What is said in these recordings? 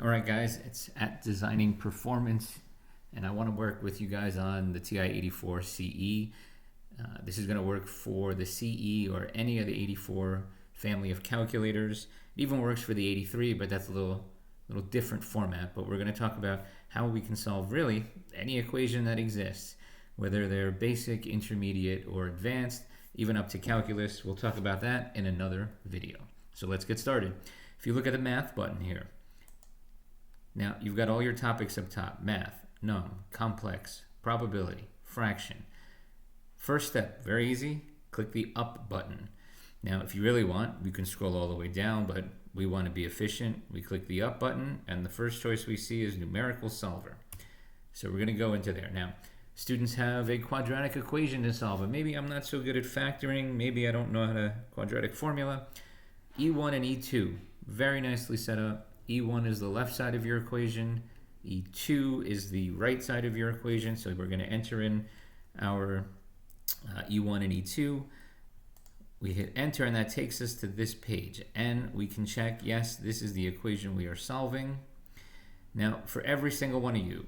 All right, guys, it's at Designing Performance, and I want to work with you guys on the TI-84 CE. This is going to work for the CE or any of the 84 family of calculators. It even works for the 83, but that's a little different format. But we're going to talk about how we can solve really any equation that exists, whether they're basic, intermediate, or advanced, even up to calculus. We'll talk about that in another video. So let's get started. If you look at the math button here, now you've got all your topics up top: math, num, complex, probability, fraction. First step, very easy, click the up button. Now if you really want, you can scroll all the way down, but we want to be efficient. We click the up button, and the first choice we see is numerical solver. So we're going to go into there. Now, students have a quadratic equation to solve, and maybe I'm not so good at factoring, maybe I don't know how to quadratic formula. E1 and E2, very nicely set up. E1 is the left side of your equation, E2 is the right side of your equation, so we're going to enter in our E1 and E2. We hit enter, and that takes us to this page, and we can check, yes, this is the equation we are solving. Now, for every single one of you,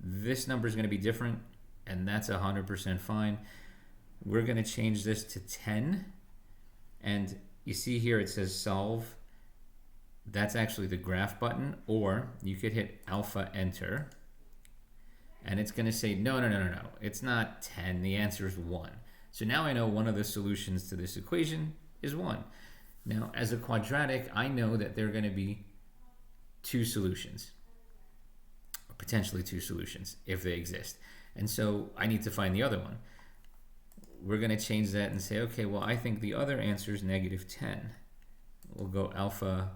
this number is going to be different, and that's 100% fine. We're going to change this to 10, and you see here it says solve. That's actually the graph button, or you could hit alpha enter, and it's going to say, no, it's not 10, the answer is 1. So now I know one of the solutions to this equation is 1. Now, as a quadratic, I know that there are going to be two solutions, or potentially two solutions, if they exist. And so I need to find the other one. We're going to change that and say, okay, well, I think the other answer is negative 10. We'll go alpha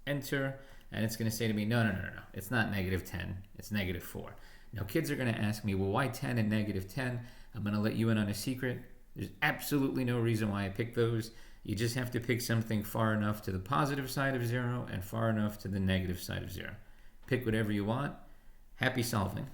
enter, and it's going to say to me, no, it's not negative 10, it's negative 4. Now kids are going to ask me, well, why 10 and negative 10? I'm going to let you in on a secret. There's absolutely no reason why I picked those. You just have to pick something far enough to the positive side of 0 and far enough to the negative side of 0. Pick whatever you want. Happy solving.